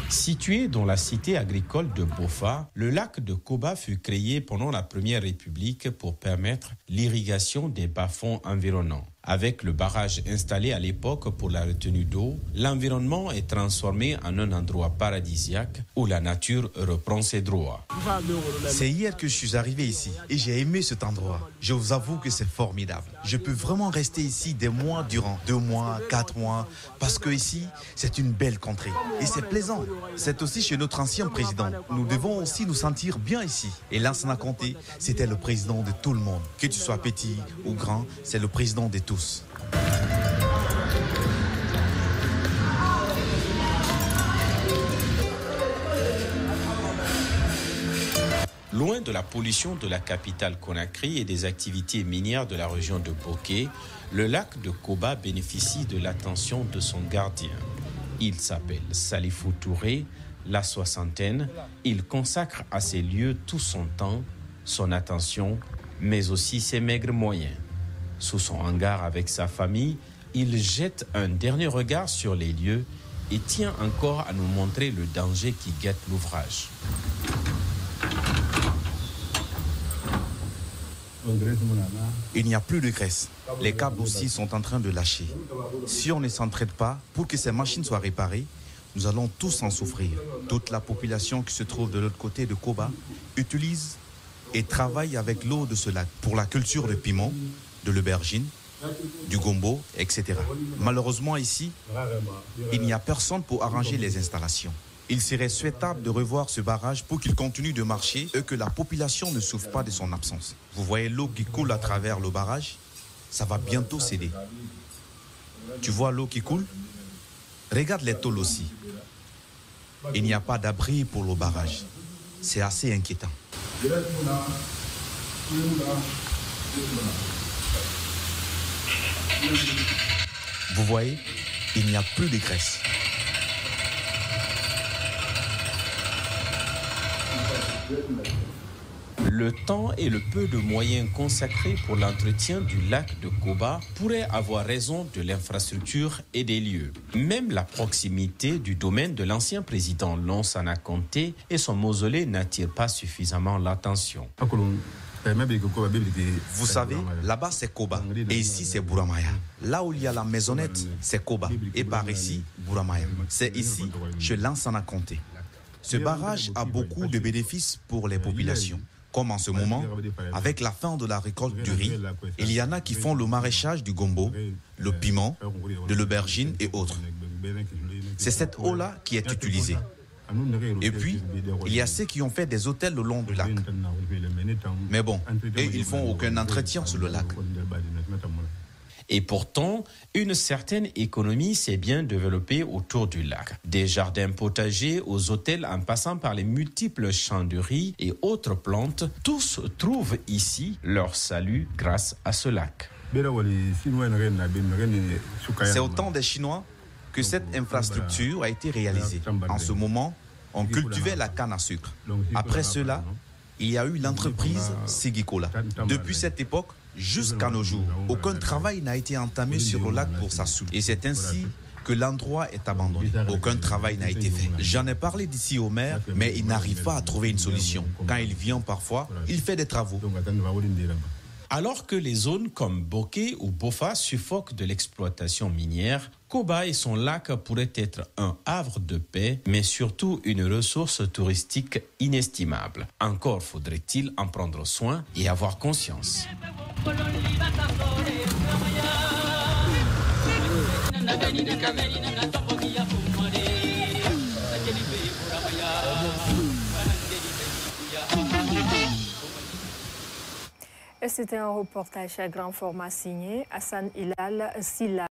Situé dans la cité agricole de Bofa, le lac de Koba fut créé pendant la Première République pour permettre l'irrigation des bas-fonds environnants. Avec le barrage installé à l'époque pour la retenue d'eau, l'environnement est transformé en un endroit paradisiaque où la nature reprend ses droits. C'est hier que je suis arrivé ici et j'ai aimé cet endroit. Je vous avoue que c'est formidable. Je peux vraiment rester ici des mois durant, 2 mois, 4 mois, parce que ici, c'est une belle contrée et c'est plaisant. C'est aussi chez notre ancien président. Nous devons aussi nous sentir bien ici. Et Lansana Conté, c'était le président de tout le monde. Que tu sois petit ou grand, c'est le président de tous. Loin de la pollution de la capitale Conakry et des activités minières de la région de Boké, le lac de Koba bénéficie de l'attention de son gardien. Il s'appelle Salifou Touré, la soixantaine. Il consacre à ces lieux tout son temps, son attention, mais aussi ses maigres moyens. Sous son hangar avec sa famille, il jette un dernier regard sur les lieux et tient encore à nous montrer le danger qui guette l'ouvrage. Il n'y a plus de graisse. Les câbles aussi sont en train de lâcher. Si on ne s'entraide pas pour que ces machines soient réparées, nous allons tous en souffrir. Toute la population qui se trouve de l'autre côté de Koba utilise et travaille avec l'eau de ce lac pour la culture de piment, de l'aubergine, du gombo, etc. Malheureusement ici, il n'y a personne pour arranger les installations. Il serait souhaitable de revoir ce barrage pour qu'il continue de marcher et que la population ne souffre pas de son absence. Vous voyez l'eau qui coule à travers le barrage? Ça va bientôt céder. Tu vois l'eau qui coule? Regarde les tôles aussi. Il n'y a pas d'abri pour le barrage. C'est assez inquiétant. Vous voyez, il n'y a plus de graisse. Le temps et le peu de moyens consacrés pour l'entretien du lac de Koba pourraient avoir raison de l'infrastructure et des lieux. Même la proximité du domaine de l'ancien président Lansana Conté et son mausolée n'attire pas suffisamment l'attention. Vous savez, là-bas c'est Koba et ici c'est Bouramaya. Là où il y a la maisonnette, c'est Koba et par ici, Bouramaya. C'est ici, chez Lansana Conté. Ce barrage a beaucoup de bénéfices pour les populations. Comme en ce moment, avec la fin de la récolte du riz, il y en a qui font le maraîchage du gombo, le piment, de l'aubergine et autres. C'est cette eau-là qui est utilisée. Et puis, il y a ceux qui ont fait des hôtels le long du lac. Mais bon, eux, ils font aucun entretien sur le lac. Et pourtant, une certaine économie s'est bien développée autour du lac. Des jardins potagers aux hôtels en passant par les multiples champs de riz et autres plantes, tous trouvent ici leur salut grâce à ce lac. C'est au temps des Chinois que cette infrastructure a été réalisée. En ce moment, on cultivait la canne à sucre. Après cela, il y a eu l'entreprise Sigikola. Depuis cette époque, jusqu'à nos jours, aucun travail n'a été entamé sur le lac pour sa soupe. Et c'est ainsi que l'endroit est abandonné. Aucun travail n'a été fait. J'en ai parlé d'ici au maire, mais il n'arrive pas à trouver une solution. Quand il vient parfois, il fait des travaux. Alors que les zones comme Boké ou Bofa suffoquent de l'exploitation minière, Koba et son lac pourraient être un havre de paix, mais surtout une ressource touristique inestimable. Encore faudrait-il en prendre soin et avoir conscience. C'était un reportage à grand format signé Hassan Hilal Silla.